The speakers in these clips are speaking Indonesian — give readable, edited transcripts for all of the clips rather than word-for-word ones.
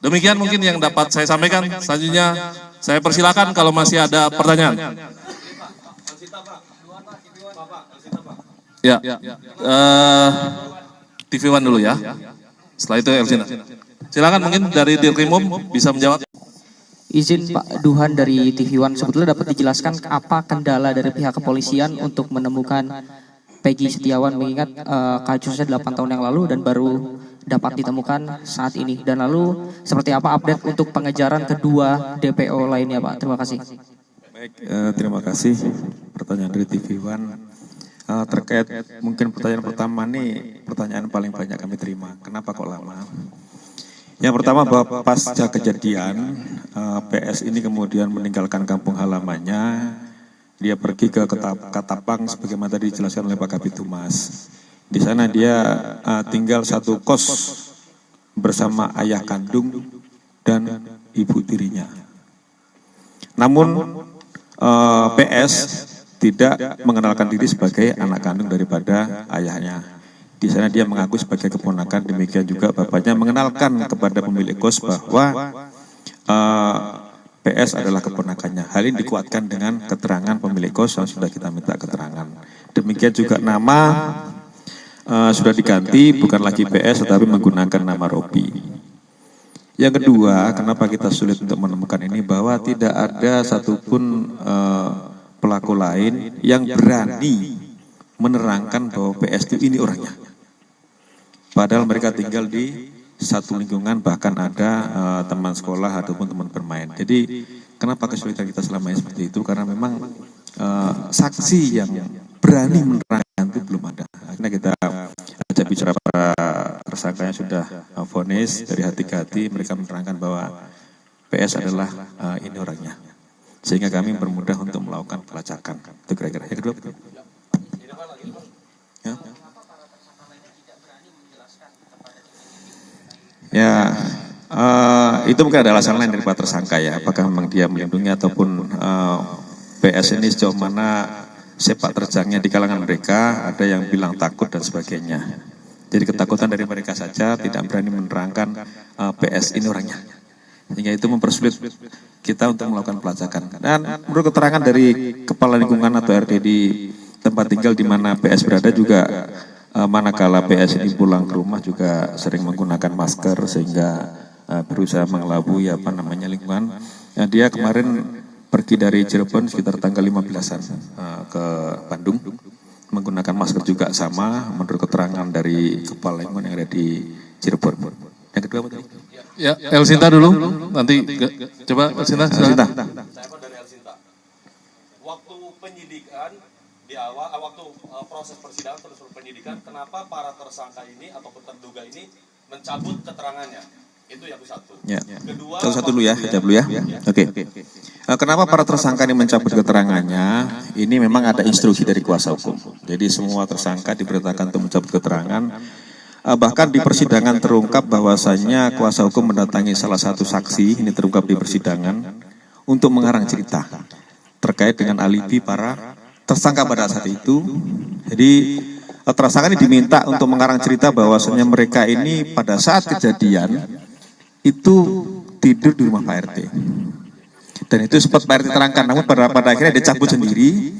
Demikian mungkin yang dapat saya sampaikan. Selanjutnya saya persilakan kalau masih ada pertanyaan. Ya, TV One dulu ya. Setelah itu Elvina. Silakan mungkin dari Dirkrimum bisa menjawab. Izin Pak Duhan dari TV One, sebetulnya dapat dijelaskan apa kendala dari pihak kepolisian untuk menemukan Peggy Setiawan, mengingat kasusnya 8 tahun yang lalu dan baru dapat ditemukan saat ini. Dan lalu seperti apa update untuk pengejaran kedua DPO lainnya Pak? Terima kasih. Baik, terima kasih pertanyaan dari TV One. Terkait mungkin pertanyaan pertama nih, pertanyaan paling banyak kami terima. Kenapa kok lama? Yang pertama bahwa pasca kejadian PS ini kemudian meninggalkan kampung halamannya, dia pergi ke Katapang sebagaimana tadi dijelaskan oleh Pak Kabid Humas. Di sana dia tinggal satu kos bersama ayah kandung dan ibu tirinya. Namun PS tidak mengenalkan diri sebagai anak kandung daripada ayahnya. Di sana dia mengaku sebagai keponakan, demikian juga bapaknya mengenalkan kepada pemilik kos bahwa PS adalah keponakannya. Hal ini dikuatkan dengan keterangan pemilik kos yang sudah kita minta keterangan. Demikian juga nama sudah diganti, bukan lagi PS tetapi menggunakan nama Robi. Yang kedua, kenapa kita sulit untuk menemukan ini, bahwa tidak ada satupun pelaku lain yang berani menerangkan bahwa PS itu ini orangnya. Padahal mereka tinggal di satu lingkungan, bahkan ada teman sekolah ataupun teman bermain. Jadi kenapa kesulitan kita selama ini seperti itu? Karena memang saksi yang berani menerangkan itu belum ada. Akhirnya kita ajak bicara para tersangkanya sudah vonis dari hati ke hati, mereka menerangkan bahwa PS adalah ini orangnya. Sehingga kami bermudah untuk melakukan pelacakan. Itu kira-kira. Yang kedua, betul. Ya, itu mungkin ada alasan lain dari para tersangka ya. Apakah memang dia melindungi ataupun PS ini sejauh mana sepak terjangnya di kalangan mereka, ada yang bilang takut dan sebagainya. Jadi ketakutan dari mereka saja, tidak berani menerangkan PS ini orangnya. Sehingga itu mempersulit kita untuk melakukan pelacakan. Dan menurut keterangan dari kepala lingkungan atau RT di tempat tinggal di mana PS berada juga, manakala PS ini pulang ke rumah juga sering menggunakan masker sehingga berusaha mengelabui lingkungan. Nah, dia kemarin pergi dari Cirebon sekitar tanggal 15-an ke Bandung menggunakan masker juga sama menurut keterangan dari kepala lingkungan yang ada di Cirebon. Yang kedua apa tadi? Ya, Elsinta dulu, nanti coba Elsinta. Saya dari Elsinta. Waktu penyidikan di awal, waktu proses persidangan terus penyidikan, kenapa para tersangka ini atau terduga ini mencabut keterangannya? Itu yang satu. Ya. Kedua, satu dulu ya, Oke. Kenapa para tersangka ini mencabut keterangannya? Ini memang ada instruksi dari kuasa hukum. Jadi semua tersangka diperintahkan untuk mencabut keterangan. Bahkan di persidangan terungkap bahwasannya kuasa hukum mendatangi salah satu saksi, ini terungkap di persidangan, untuk mengarang cerita terkait dengan alibi para tersangka pada saat itu. Jadi tersangka ini diminta untuk mengarang cerita bahwasannya mereka ini pada saat kejadian itu tidur di rumah Pak RT. Dan itu sempat Pak RT terangkan, namun pada akhirnya dia cabut sendiri.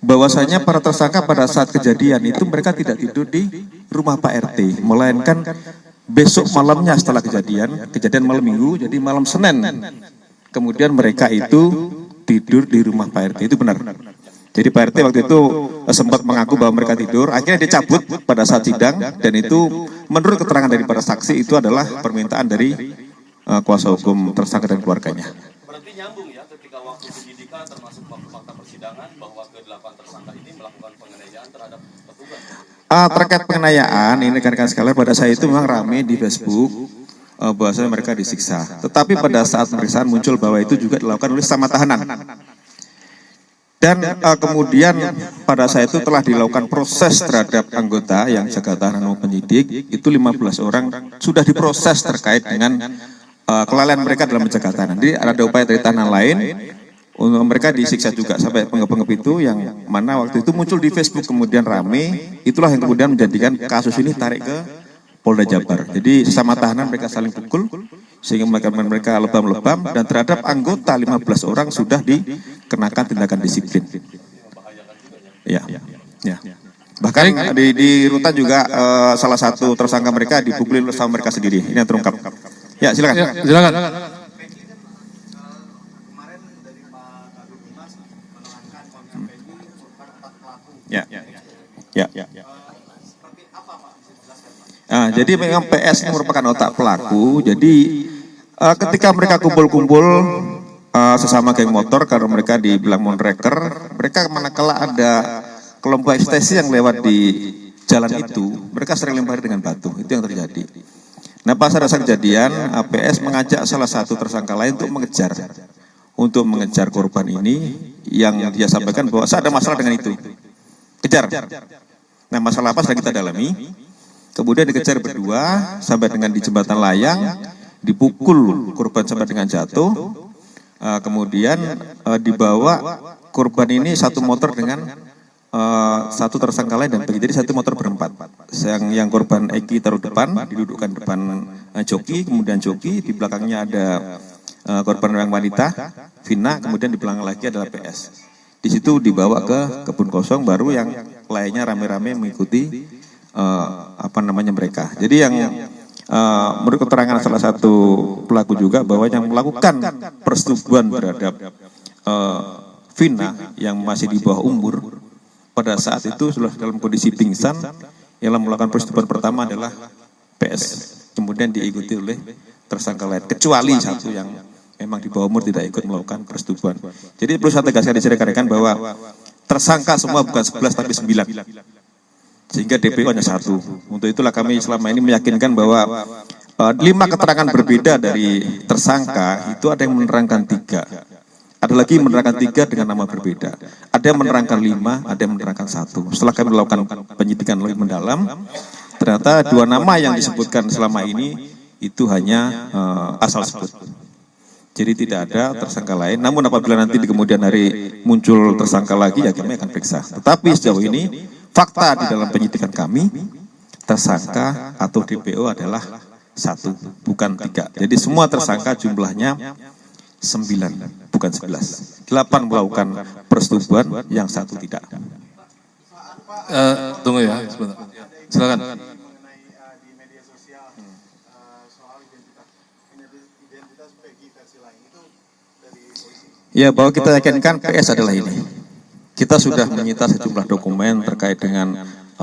Bahwasanya para tersangka pada saat kejadian itu mereka tidak tidur di rumah Pak RT, melainkan besok malamnya setelah kejadian malam Minggu, jadi malam Senin, kemudian mereka itu tidur di rumah Pak RT. Itu benar. Jadi Pak RT waktu itu sempat mengaku bahwa mereka tidur, akhirnya dicabut pada saat sidang, dan itu menurut keterangan dari para saksi itu adalah permintaan dari kuasa hukum tersangka dan keluarganya. Berarti nyambung ya ketika waktu penyidikan termasuk waktu fakta persidangan bahwa ke-8 tersangka ini melakukan penganiayaan terhadap petugas. Terkait penganiayaan, ini rekan-rekan sekalian, pada saat itu memang ramai di Facebook bahwasanya mereka disiksa. Tetapi pada saat pemeriksaan muncul bahwa itu juga dilakukan oleh sesama tahanan. Dan kemudian pada saat itu telah dilakukan proses terhadap anggota yang jaga tahanan maupun penyidik, itu 15 orang sudah diproses terkait dengan kelalaian mereka dalam menjaga tahanan. Jadi ada upaya dari tahanan lain, mereka disiksa juga sampai penggep-penggep itu yang mana waktu itu muncul di Facebook kemudian rame, itulah yang kemudian menjadikan kasus ini tarik ke Polda Jabar. Jadi sesama tahanan mereka saling pukul, sehingga mengakibatkan mereka lebam-lebam, dan terhadap anggota 15 orang sudah dikenakan tindakan disiplin. Ya, ya. Bahkan di rutan juga salah satu tersangka mereka dipukuli sama mereka sendiri. Ini yang terungkap. Ya, silakan. Ya, silakan. Ya. Jadi memang PS ini merupakan otak pelaku. Jadi ketika mereka kumpul-kumpul sesama geng motor, karena mereka dibilang monreker, mereka manakala ada kelompok ekstasi yang lewat di jalan itu, mereka sering lempar dengan batu. Itu yang terjadi. Nah, pas ada kejadian, PS mengajak salah satu tersangka lain untuk mengejar korban ini, yang dia sampaikan bahwa saya ada masalah dengan itu. Kejar. Nah, masalah apa sedang kita dalami. Kemudian dikejar berdua sampai dengan di jembatan layang, dipukul korban sampai dengan jatuh. Kemudian dibawa korban ini satu motor dengan satu tersangka lain dan jadi satu motor berempat. Yang korban Eki taruh depan, didudukkan depan joki, kemudian joki, di belakangnya ada korban yang wanita, Vina, kemudian di belakang lagi adalah PS. Di situ dibawa ke kebun kosong, baru yang lainnya rame-rame mengikuti mereka. Jadi yang menurut keterangan salah satu pelaku juga bahwa yang melakukan persetubuhan terhadap Vina yang masih di bawah umur pada saat itu sudah dalam kondisi pingsan. Yang melakukan persetubuhan pertama adalah PS, kemudian diikuti oleh tersangka lain, kecuali satu yang memang di bawah umur tidak ikut melakukan persetubuhan. Jadi perlu saya tegaskan di sini rekan-rekan bahwa tersangka semua bukan 11 tapi 9. Sehingga DPO hanya 1. Untuk itulah kami selama ini meyakinkan bahwa 5 keterangan berbeda dari tersangka itu ada yang menerangkan 3. Ada lagi menerangkan 3 dengan nama berbeda. Ada yang menerangkan 5, ada yang menerangkan 1. Setelah kami melakukan penyidikan lebih mendalam, ternyata 2 nama yang disebutkan selama ini itu hanya asal sebut. Jadi tidak ada tersangka lain. Namun apabila nanti di kemudian hari muncul tersangka lagi, ya kami akan periksa. Tetapi sejauh ini fakta di dalam penyidikan kami, tersangka atau DPO adalah 1, bukan 3. Jadi semua tersangka jumlahnya 9, bukan 11. 8 melakukan persetubuhan, yang 1 tidak. Tunggu ya, sebentar. Silakan. Ya, bahwa kita yakinkan PS adalah ini. Kita sudah menyita sejumlah dokumen terkait dengan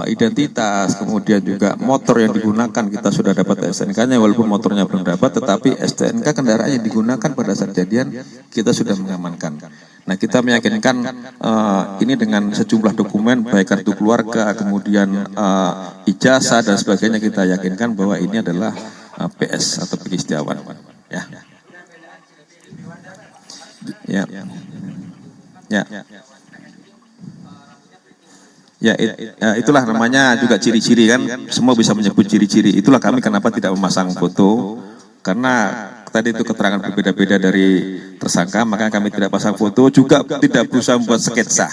identitas, kemudian juga motor yang digunakan kita sudah dapat STNK-nya, walaupun motornya belum dapat, tetapi STNK kendaraan yang digunakan pada saat kejadian kita sudah mengamankan. Nah, kita meyakinkan ini dengan sejumlah dokumen, baik kartu keluarga, kemudian ijazah dan sebagainya, kita yakinkan bahwa ini adalah PS atau Peggy Setiawan. Itulah namanya juga ciri-ciri kan, semua bisa menyebut ciri-ciri. Itulah kami kenapa tidak memasang foto, karena tadi itu keterangan berbeda-beda dari tersangka, maka kami tidak pasang foto, juga tidak berusaha membuat sketsa.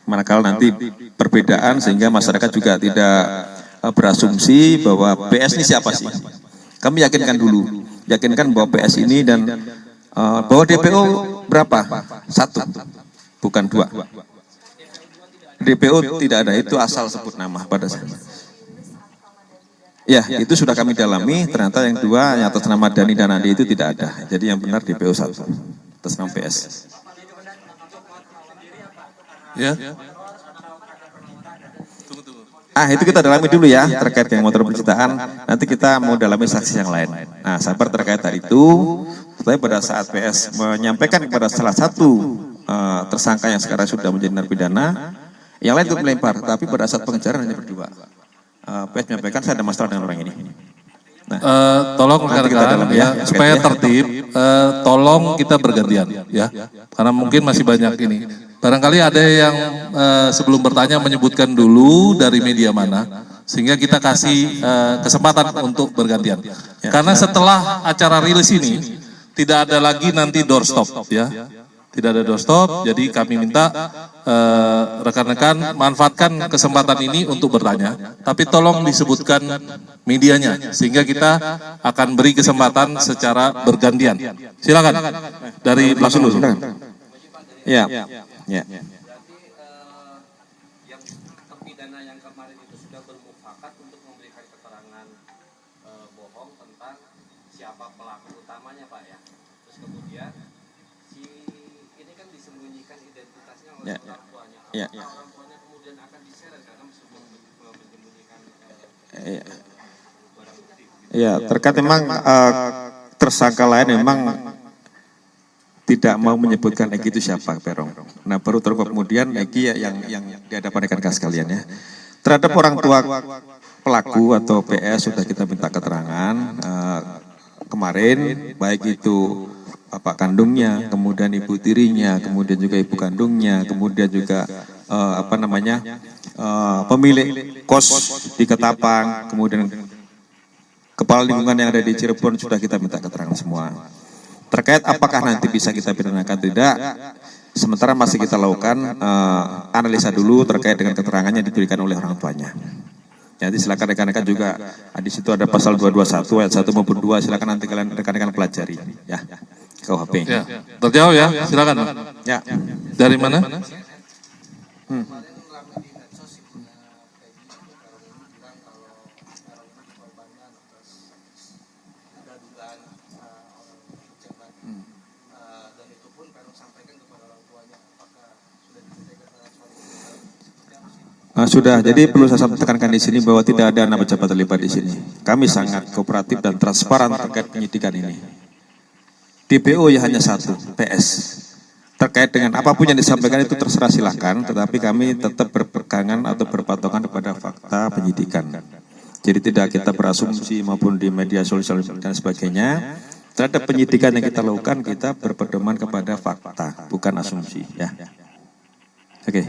Manakala nanti perbedaan sehingga masyarakat juga tidak berasumsi bahwa PS ini siapa sih. Kami yakinkan dulu, yakinkan bahwa PS ini dan bahwa DPO berapa? 1, bukan 2. DPO tidak ada, itu asal sebut nama pada saat. Ya, itu sudah kami dalami, ternyata yang 2 yang atas nama Dani dan Andi itu tidak ada. Jadi yang benar DPO 1 atas nama PS. Ya. Itu kita dalami dulu ya, terkait dengan motor pencitraan. Nanti kita mau dalami saksi yang lain. Nah, sabar terkait hal itu. Tapi pada saat PS menyampaikan kepada salah satu tersangka yang sekarang sudah menjadi narapidana, yang lain itu melempar, tapi pada saat pengejaran hanya berdua. PS menyampaikan saya ada masalah dengan orang ini. Tolong rekan-rekan ya, supaya tertib, tolong kita bergantian ya, karena mungkin masih banyak ini. Barangkali ada yang sebelum bertanya menyebutkan dulu dari media mana, sehingga kita kasih kesempatan untuk bergantian. Karena setelah acara rilis ini tidak ada lagi nanti doorstop ya. Tidak ada doorstop, jadi kami minta rekan-rekan manfaatkan kesempatan ini untuk bertanya. Tapi tolong disebutkan medianya, sehingga kita akan beri kesempatan secara bergantian. Silakan dari belakang dulu. Ya, ya. Yang terpidana yang kemarin itu sudah bermufakat untuk memberikan keterangan bohong tentang siapa pelaku utamanya, Pak, ya. Terus kemudian ini kan disembunyikan identitasnya oleh orang tuanya. Apakah orang tuanya kemudian akan diseret karena menyembunyikan barang bukti? Ya, terkait memang tersangka lain memang tidak mau menyebutkan Egi itu siapa, Perong. Nah, baru terungkap kemudian Egi yang di hadapan rekan-rekan sekalian ya. Terhadap orang tua pelaku atau PS sudah kita minta keterangan kemarin, baik itu bapak kandungnya, kemudian ibu tirinya, kemudian juga ibu kandungnya, kemudian juga pemilik kos di Ketapang, kemudian kepala lingkungan yang ada di Cirebon sudah kita minta keterangan semua. Terkait apakah nanti bisa kita pidanakan tidak, sementara masih kita lakukan analisa dulu terkait dengan keterangannya diberikan oleh orang tuanya. Jadi silakan rekan-rekan juga di situ ada pasal 221 ayat 1 maupun 2, silakan nanti kalian rekan-rekan pelajari ya. KUHP. Ya, terjawab ya, silakan. Ya. Dari mana? Sudah, jadi perlu saya tekankan di sini bahwa tidak ada anak pejabat terlibat di sini. Kami sangat kooperatif dan transparan terkait penyidikan ini. DPO ya hanya satu, PS. Terkait dengan apapun yang disampaikan itu terserah silahkan, tetapi kami tetap berpegangan atau berpatokan kepada fakta penyidikan. Jadi tidak kita berasumsi maupun di media sosial dan sebagainya. Terhadap penyidikan yang kita lakukan, kita berpedoman kepada fakta, bukan asumsi. Ya. Oke.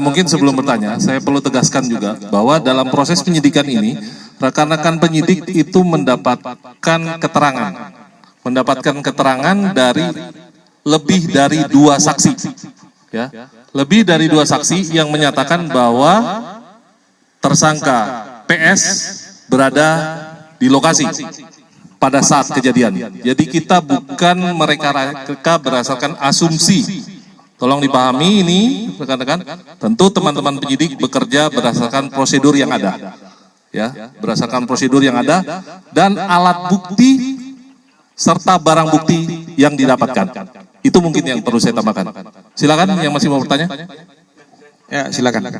Mungkin sebelum bertanya, saya perlu tegaskan juga bahwa dalam proses penyidikan ini, rekan-rekan penyidik itu mendapatkan keterangan dari lebih dari 2 saksi, ya, lebih dari 2 saksi yang menyatakan bahwa tersangka PS berada di lokasi pada saat kejadian. Jadi kita bukan mereka berdasarkan asumsi. Tolong dipahami ini, rekan-rekan. Tentu teman-teman penyidik bekerja berdasarkan prosedur yang ada, ya, berdasarkan prosedur yang ada dan alat bukti serta barang bukti yang didapatkan. Itu mungkin yang perlu saya tambahkan. Silakan yang masih mau bertanya. Ya, silakan.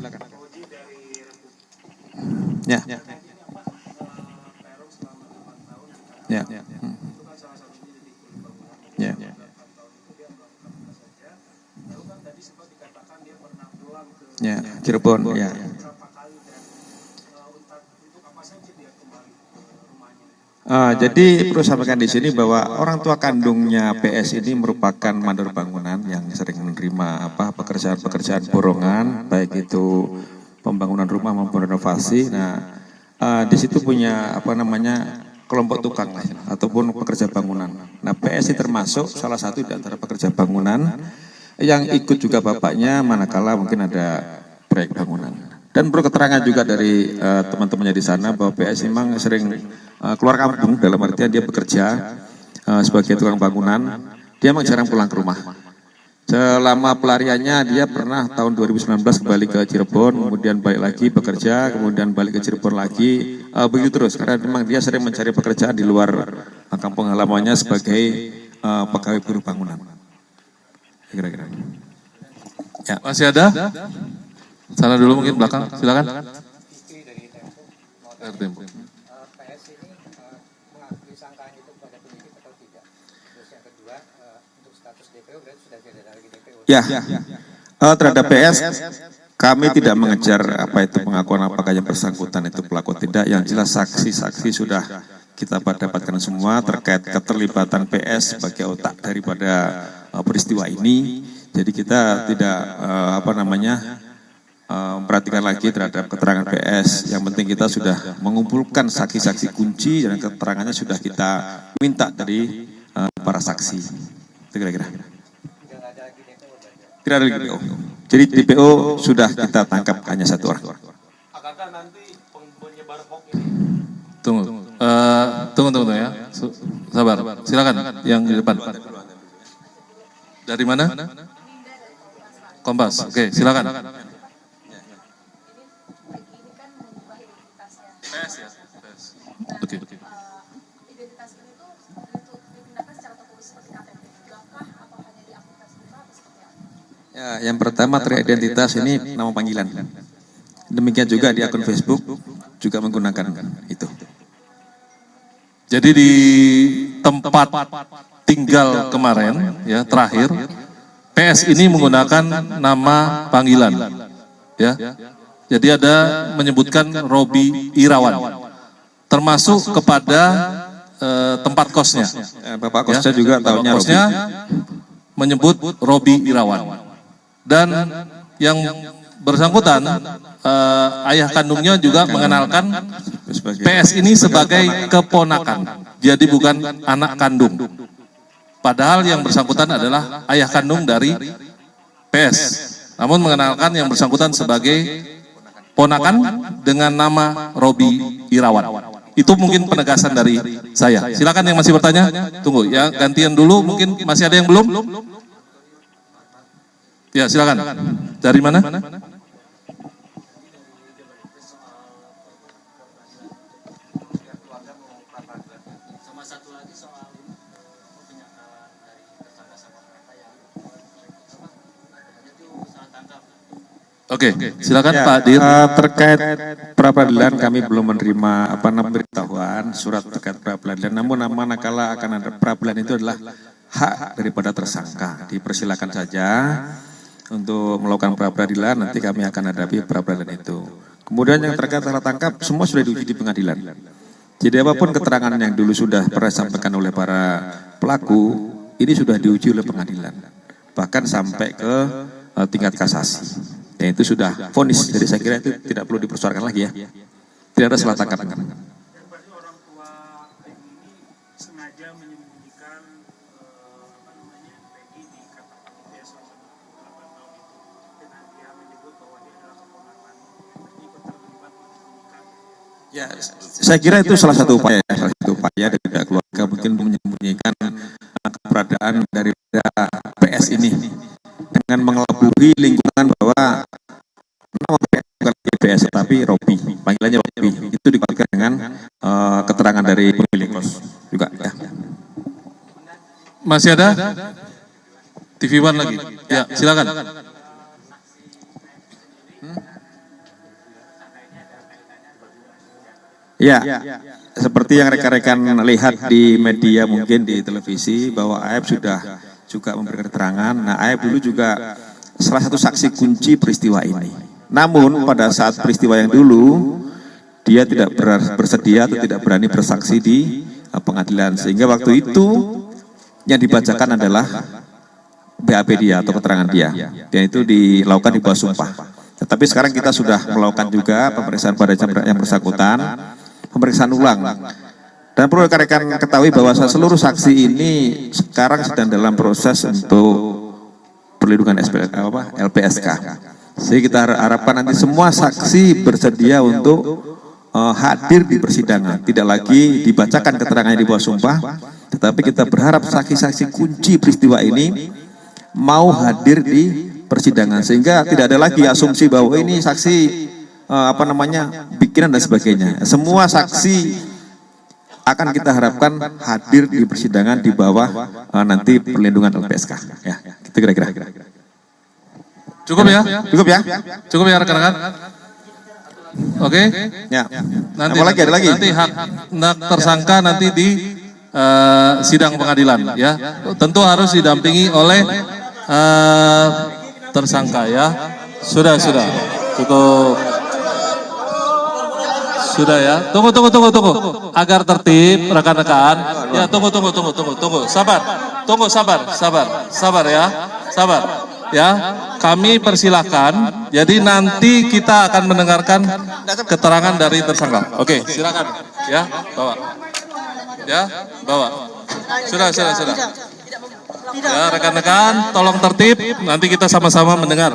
Ya. Ya. Ya. Ya, Cirebon, ya. Jadi perlu sampaikan di sini bahwa orang tua kandungnya PS ini merupakan mandor bangunan yang sering menerima pekerjaan-pekerjaan borongan, baik itu pembangunan rumah maupun renovasi. Nah, di situ punya kelompok tukang ataupun pekerja bangunan. Nah, PS ini termasuk salah satu di antara pekerja bangunan yang ikut juga bapaknya manakala mungkin ada proyek bangunan. Dan perlu keterangan juga dari teman-temannya di sana bahwa PS memang sering keluar kampung, dalam artian dia bekerja sebagai tukang bangunan, dia memang jarang pulang ke rumah. Selama pelariannya dia pernah tahun 2019 kembali ke Cirebon, kemudian balik lagi bekerja, kemudian balik ke Cirebon lagi, begitu terus. Karena memang dia sering mencari pekerjaan di luar kampung halamannya sebagai pegawai buruh bangunan. Kira-kira. Ya. Masih ada? Sana dulu mungkin belakang, silakan. Tempo. PS ini mengakui sangkaan itu kepada penyidik atau tidak? Terus yang kedua, untuk status DPO berarti sudah tidak ada lagi DPO. Ya, terhadap PS kami tidak mengejar apa itu pengakuan apakah yang bersangkutan itu pelaku tidak. Yang jelas saksi-saksi sudah kita dapatkan semua terkait keterlibatan PS sebagai otak daripada peristiwa ini. Jadi kita tidak memperhatikan lagi terhadap keterangan PS. Yang penting kita sudah mengumpulkan saksi-saksi kunci dan keterangannya sudah kita minta dari para saksi. Itu kira-kira. Tidak ada lagi DPO berarti. Tidak ada lagi DPO. Jadi DPO sudah kita tangkap hanya 1 orang. Akankah nanti penyebar hoax ini Tunggu ya. Sabar. Silakan yang di depan. Dari mana? Kompas. Oke, silakan. PS ya. Oke. Identitas ini tuh dipindahkan secara tertulis seperti KTP. Langkah atau hanya di aplikasi atau seperti apa? Ya, yang pertama teridentitas ini nama panggilan. Demikian juga di akun Facebook juga menggunakan itu. Jadi di tempat tinggal kemarin ya terakhir PS ini menggunakan nama panggilan ya. Jadi ada menyebutkan Robi Irawan termasuk kepada tempat kosnya. Bapak kosnya juga tahunya Robi. Kosnya menyebut Robi Irawan. Dan yang bersangkutan ayah kandungnya juga mengenalkan PS ini sebagai keponakan, jadi bukan anak kandung. Padahal yang bersangkutan adalah ayah kandung dari PS, namun mengenalkan yang bersangkutan sebagai ponakan dengan nama Robi Irawan. Itu mungkin penegasan dari saya. Silakan yang masih bertanya, tunggu ya, gantian dulu, mungkin masih ada yang belum? Ya silakan. Dari mana? Oke, silakan Ya, Pak Dir. terkait pra-peradilan kami belum menerima pemberitahuan surat terkait pra-peradilan. Namun manakala akan ada pra-peradilan itu adalah hak daripada tersangka. Dipersilakan saja untuk melakukan pra-peradilan, nanti kami akan hadapi pra-peradilan itu. Kemudian yang terkait salah tangkap semua sudah diuji di pengadilan. Jadi apapun keterangan yang dulu sudah pernah disampaikan oleh para pelaku, ini sudah diuji oleh pengadilan. Bahkan sampai ke tingkat kasasi. Dan itu sudah vonis, jadi saya kira itu tidak perlu dipersoalkan lagi ya. Tidak ada salah tangkap. Dan berarti orang tua Peggy ini sengaja menyembunyikan Peggy di KTP selama 8 tahun itu dengan dia menyebut bahwa dia adalah keponakan ikut terlibat menyembunyikan. Ya, saya kira itu salah satu upaya dari pihak keluarga mungkin menyembunyikan keberadaan daripada PS ini dengan mengelabui lingkungan bahwa nama PS bukan PS tapi Robi, panggilannya Robi. Itu dikuatkan dengan keterangan dari pemilik kos juga ya. Masih ada? TV One lagi. Ya, silakan. Ya, seperti yang rekan-rekan lihat di media mungkin di televisi bahwa AF sudah juga memberikan keterangan. Nah, AF dulu juga salah satu saksi kunci peristiwa ini. Namun pada saat peristiwa yang dulu dia tidak bersedia atau tidak berani bersaksi di pengadilan, sehingga waktu itu yang dibacakan adalah BAP dia atau keterangan dia, dan itu dilakukan di bawah sumpah. Tetapi sekarang kita sudah melakukan juga pemeriksaan pada yang bersangkutan, pemeriksaan ulang. Dan perlu rekan-rekan ketahui bahwa seluruh saksi ini sekarang sedang dalam proses untuk perlindungan LPSK. Sehingga kita harapkan nanti semua saksi bersedia untuk hadir di persidangan, tidak lagi dibacakan keterangannya di bawah sumpah, tetapi kita berharap saksi-saksi kunci peristiwa ini mau hadir di persidangan, sehingga tidak ada lagi asumsi bahwa ini saksi bikinan dan sebagainya. Semua saksi akan kita harapkan hadir di persidangan di bawah nanti perlindungan LPSK. Ya, itu kira-kira. Cukup ya? Cukup ya? Cukup ya rekan-rekan? Oke? Ya. Nanti Ada lagi? Nanti hak tersangka nanti di sidang pengadilan ya. Tentu harus didampingi oleh tersangka ya. Sudah. Cukup. Sudah ya. Tunggu. Agar tertib rekan-rekan. Ya, tunggu. Sabar. Sabar ya. Sabar. Ya, kami persilahkan. Jadi nanti kita akan mendengarkan keterangan dari tersangka. Oke, silakan. Ya, bawa. Sudah. Ya rekan-rekan, tolong tertib. Nanti kita sama-sama mendengar.